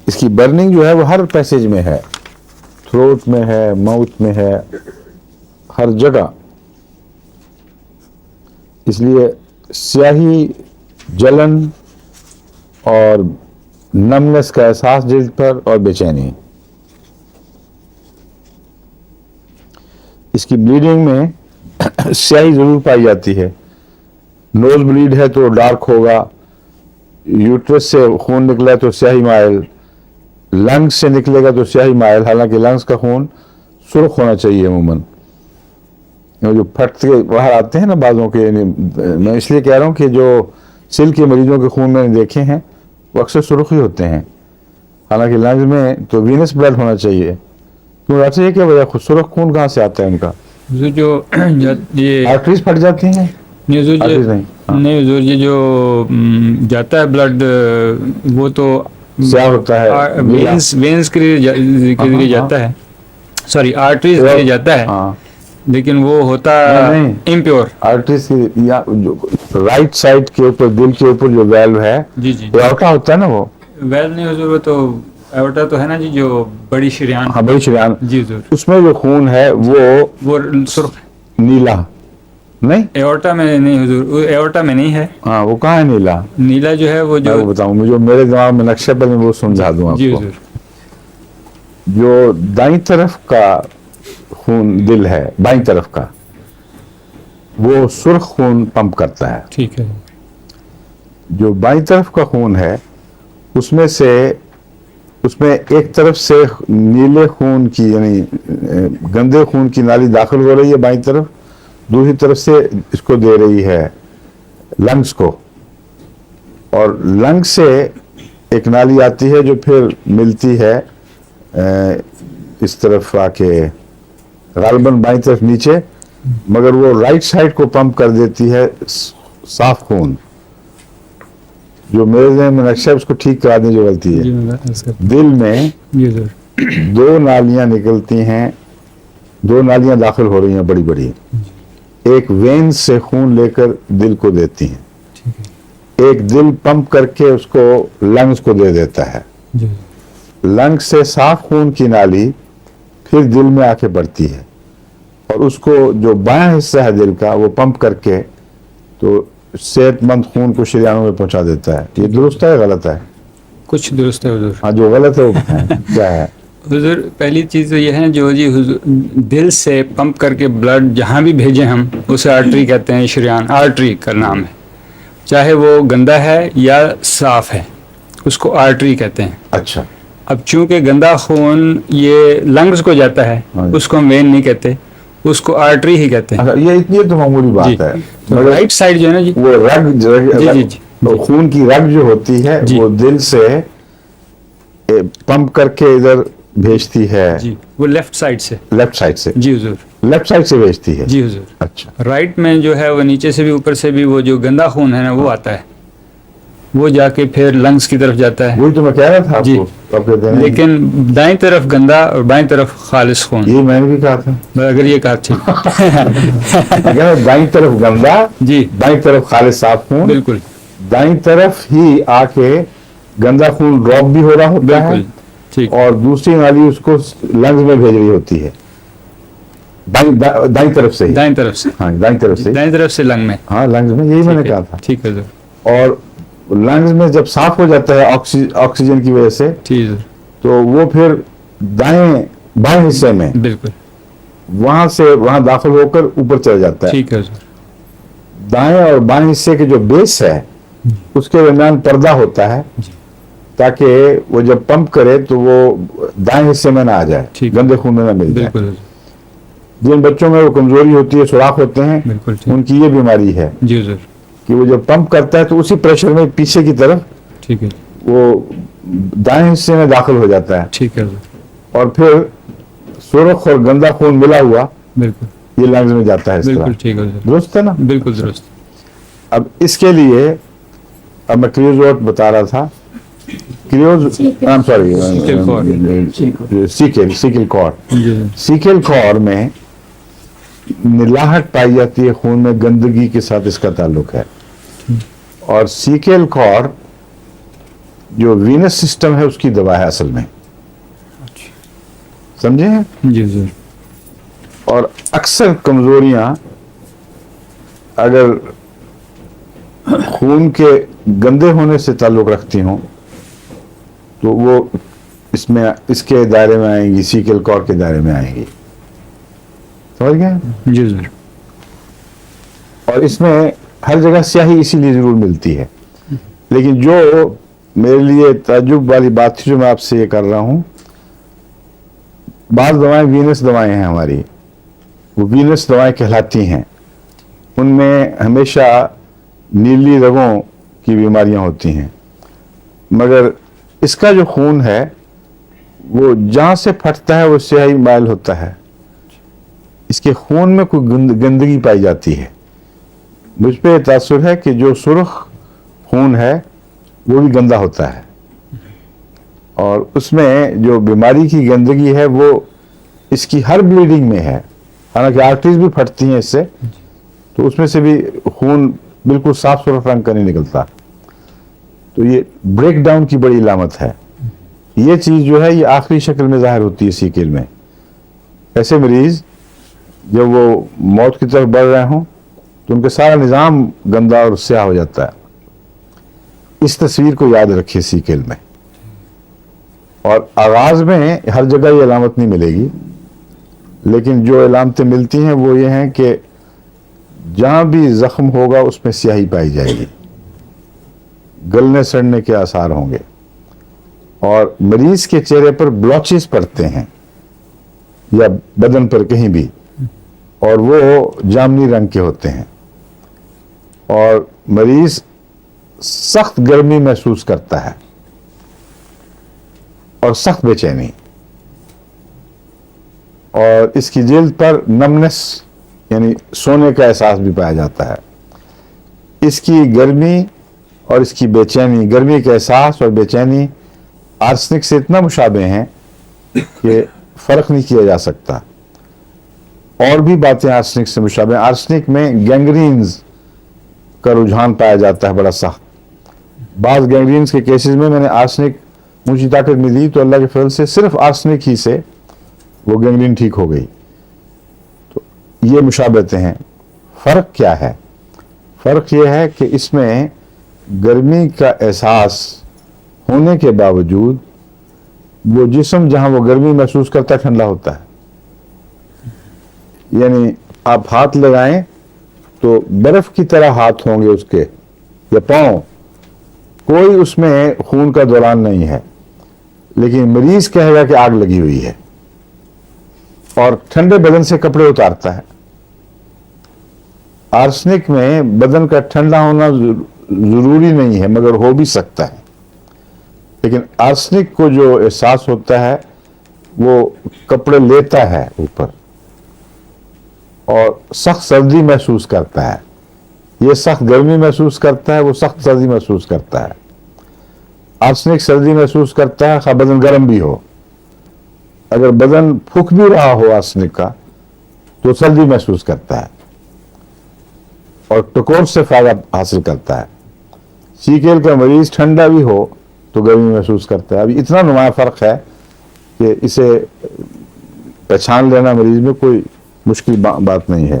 اس کی برننگ جو ہے وہ ہر پیسیج میں ہے، تھروٹ میں ہے، ماؤتھ میں ہے، ہر جگہ. اس لیے سیاہی، جلن اور نمنس کا احساس جلد پر اور بے چینی. اس کی بلیڈنگ میں سیاہی ضرور پائی جاتی ہے. نوز بلیڈ ہے تو ڈارک ہوگا، یوٹرس سے خون نکلا ہے تو سیاہی مائل، لنگس سے نکلے گا تو سیاہی مائل، حالانکہ لنگس کا خون سرخ ہونا چاہیے عموماً. جو پھٹ کے باہر آتے ہیں نا بعضوں کے، یعنی میں اس لیے کہہ رہا ہوں کہ جو سل کے مریضوں کے خون میں نے دیکھے ہیں وہ اکثر سرخ ہی ہوتے ہیں، حالانکہ لنگز میں تو وینس بلڈ ہونا چاہیے. کیوں ڈاکٹر یہ کیا وجہ سرخ خون کہاں سے آتا ہے ان کا؟ جو یہ آرٹریز پھٹ جاتی ہیں؟ نہیں حضور، یہ جو جاتا ہے بلڈ وہ تو سیاہ ہوتا ہے، وینس کے ذریعے جاتا ہے، سوری آرٹریز کے ذریعے جاتا ہے، لیکن وہ ہوتا امپیور. آرٹریز کی رائٹ سائڈ کے اوپر، دل کے اوپر جو ویلو ہے، جی جی ایورٹا ہوتا ہے نا، وہ ویل نہیں حضور، وہ تو ایورٹا تو ہے نا جی، جو بڑی شریان. ہاں بڑی شریان. جی حضور، اس میں جو خون ہے وہ سرخ نیلا نہیں. ایورٹا میں نہیں حضور، ایورٹا میں نہیں ہے. ہاں وہ کہاں ہے نیلا؟ نیلا جو ہے وہ جو میں بتاؤں، مجھے میرے دماغ میں نقشہ پر وہ سمجھا دوں آپ جی کو. حضور، جو دائیں طرف کا خون دل ہے، بائیں طرف کا، وہ سرخ خون پمپ کرتا ہے. ٹھیک ہے. جو بائیں طرف کا خون ہے اس میں ایک طرف سے نیلے خون کی، یعنی گندے خون کی نالی داخل ہو رہی ہے بائیں طرف، دوسری طرف سے اس کو دے رہی ہے لنگس کو، اور لنگ سے ایک نالی آتی ہے جو پھر ملتی ہے اس طرف آ کے غالباً بائیں طرف نیچے، مگر وہ رائٹ سائڈ کو پمپ کر دیتی ہے صاف خون. جو میرے ذہن میں نقشہ ہے اس کو ٹھیک کرا دیں جو غلطی ہے. دل میں دو نالیاں نکلتی ہیں، دو نالیاں داخل ہو رہی ہیں بڑی بڑی، ایک وین سے خون لے کر دل کو دیتی ہیں، ایک دل پمپ کر کے اس کو لنگز کو دے دیتا ہے. لنگ سے صاف خون کی نالی پھر دل میں آ کے بڑھتی ہے، اور اس کو جو بایاں حصہ ہے دل کا وہ پمپ کر کے تو صحت مند خون کو شریانوں میں پہنچا دیتا ہے. یہ درست ہے غلط ہے؟ کچھ درست ہے حضور. ہاں جو غلط ہے وہ کیا ہے؟ حضور پہلی چیز تو یہ ہے جو جی دل سے پمپ کر کے بلڈ جہاں بھی بھیجیں ہم اسے آرٹری کہتے ہیں. شریان آرٹری کا نام ہے، چاہے وہ گندا ہے یا صاف ہے اس کو آرٹری کہتے ہیں. اچھا. اب چونکہ گندا خون یہ لنگز کو جاتا ہے اس کو ہم وین نہیں کہتے، اس کو آرٹری ہی کہتے ہیں. یہ تو معمولی بات ہے. رائٹ سائڈ جو ہے نا جی، وہ رگ خون کی رگ جو ہوتی ہے وہ دل سے پمپ کر کے ادھر بھیجتی ہے. جی وہ لیفٹ سائڈ سے. لیفٹ سائڈ سے؟ جی حضور لیفٹ سائڈ سے بھیجتی ہے. جی حضور. اچھا. رائٹ میں جو ہے وہ نیچے سے بھی اوپر سے بھی وہ جو گندا خون ہے نا وہ آتا ہے، وہ جا کے پھر لنگس کی طرف جاتا ہے. وہی تو میں کہہ رہا تھا جی. لیکن دائیں طرف گندا اور بائیں طرف خالص خون. یہ میں نے بھی کہا تھا. اگر یہ کہا ٹھیک. دائیں طرف گندا، جی بائیں طرف خالص صاف خون. بالکل. دائیں طرف ہی آ کے گندا خون ڈراپ بھی ہو رہا ہوتا ہے اور دوسری نالی اس کو لنگز میں بھیج رہی ہوتی ہے دائیں طرف سے. دائیں طرف سے. ہاں دائیں طرف سے. دائیں طرف سے لنگ میں. ہاں لنگز میں، یہی میں نے کہا تھا. ٹھیک ہے سر. اور لنگز میں جب صاف ہو جاتا ہے آکسیجن کی وجہ سے تو وہ پھر بائیں حصے میں بالکل وہاں داخل ہو کر اوپر چلا جاتا ہے. ٹھیک ہے سر. دائیں اور بائیں حصے کے جو بیس ہے اس کے درمیان پردہ ہوتا ہے تاکہ وہ جب پمپ کرے تو وہ دائیں حصے میں نہ آ جائے، گندے خون میں نہ مل جائے. بالکل. جن بچوں میں وہ کمزوری ہوتی ہے، سوراخ ہوتے ہیں، ان کی یہ بیماری ہے جی سر کہ وہ جب پمپ کرتا ہے تو اسی پریشر میں پیچھے کی طرف ٹھیک ہے وہ دائیں حصے میں داخل ہو جاتا ہے. ٹھیک ہے. اور پھر سرخ اور گندا خون ملا ہوا بالکل یہ لنگز میں جاتا ہے. بالکل ٹھیک ہے. درست ہے نا؟ بالکل درست. اب اس کے لیے اب میں کریوزوٹ بتا رہا تھا. سیکل کور میں نلاہٹ پائی جاتی ہے خون میں، گندگی کے ساتھ اس کا تعلق ہے. اور سیکل کور جو وینس سسٹم ہے اس کی دوا ہے اصل میں، سمجھے ہیں؟ جی حضور. اور اکثر کمزوریاں اگر خون کے گندے ہونے سے تعلق رکھتی ہوں تو وہ اس کے دائرے میں آئیں گی، سیکل کور کے دائرے میں آئیں گی. سمجھ گئے؟ جی حضور. اور اس میں ہر جگہ سیاہی اسی لیے ضرور ملتی ہے. لیکن جو میرے لیے تعجب والی بات تھی جو میں آپ سے یہ کر رہا ہوں، بعض دوائیں وینس دوائیں ہیں ہماری، وہ وینس دوائیں کہلاتی ہیں، ان میں ہمیشہ نیلی رگوں کی بیماریاں ہوتی ہیں، مگر اس کا جو خون ہے وہ جہاں سے پھٹتا ہے وہ سیاہی مائل ہوتا ہے. اس کے خون میں کوئی گندگی پائی جاتی ہے. مجھ پہ یہ تاثر ہے کہ جو سرخ خون ہے وہ بھی گندا ہوتا ہے، اور اس میں جو بیماری کی گندگی ہے وہ اس کی ہر بلیڈنگ میں ہے. حالانکہ آرٹریز بھی پھٹتی ہیں اس سے، تو اس میں سے بھی خون بالکل صاف سرخ رنگ کا نہیں نکلتا. تو یہ بریک ڈاؤن کی بڑی علامت ہے. یہ چیز جو ہے یہ آخری شکل میں ظاہر ہوتی ہے سیکل میں. ایسے مریض جب وہ موت کی طرف بڑھ رہے ہوں تو ان کا سارا نظام گندا اور سیاہ ہو جاتا ہے. اس تصویر کو یاد رکھیے سیکل میں. اور آغاز میں ہر جگہ یہ علامت نہیں ملے گی، لیکن جو علامتیں ملتی ہیں وہ یہ ہیں کہ جہاں بھی زخم ہوگا اس میں سیاہی پائی جائے گی، گلنے سڑنے کے آثار ہوں گے، اور مریض کے چہرے پر بلوچز پڑتے ہیں یا بدن پر کہیں بھی، اور وہ جامنی رنگ کے ہوتے ہیں، اور مریض سخت گرمی محسوس کرتا ہے اور سخت بے چینی، اور اس کی جلد پر نمنس یعنی سونے کا احساس بھی پایا جاتا ہے. اس کی گرمی اور اس کی بے چینی، گرمی کا احساس اور بے چینی آرسنک سے اتنا مشابہ ہیں کہ فرق نہیں کیا جا سکتا. اور بھی باتیں آرسنک سے مشابہ ہیں. آرسنک میں گینگرینز کا رجحان پایا جاتا ہے بڑا سخت. بعض گینگرینز کے کیسز میں نے آرسنک مجھے طاقت ملی تو اللہ کے فضل سے صرف آرسنک ہی سے وہ گینگرین ٹھیک ہو گئی. تو یہ مشابہتیں ہیں. فرق کیا ہے؟ فرق یہ ہے کہ اس میں گرمی کا احساس ہونے کے باوجود وہ جسم جہاں وہ گرمی محسوس کرتا ہے ٹھنڈا ہوتا ہے. یعنی آپ ہاتھ لگائیں تو برف کی طرح ہاتھ ہوں گے اس کے یا پاؤں، کوئی اس میں خون کا دوران نہیں ہے، لیکن مریض کہے گا کہ آگ لگی ہوئی ہے، اور ٹھنڈے بدن سے کپڑے اتارتا ہے. آرسنک میں بدن کا ٹھنڈا ہونا ضروری نہیں ہے مگر ہو بھی سکتا ہے. لیکن آرسنک کو جو احساس ہوتا ہے وہ کپڑے لیتا ہے اوپر اور سخت سردی محسوس کرتا ہے. یہ سخت گرمی محسوس کرتا ہے، وہ سخت سردی محسوس کرتا ہے. آرسنک سردی محسوس کرتا ہے خواہ بدن گرم بھی ہو. اگر بدن پھک بھی رہا ہو آرسنک کا تو سردی محسوس کرتا ہے اور ٹکور سے فائدہ حاصل کرتا ہے. سیکل کا مریض ٹھنڈا بھی ہو تو گرمی محسوس کرتا ہے. ابھی اتنا نمایاں فرق ہے کہ اسے پہچان لینا مریض میں کوئی مشکل بات نہیں ہے.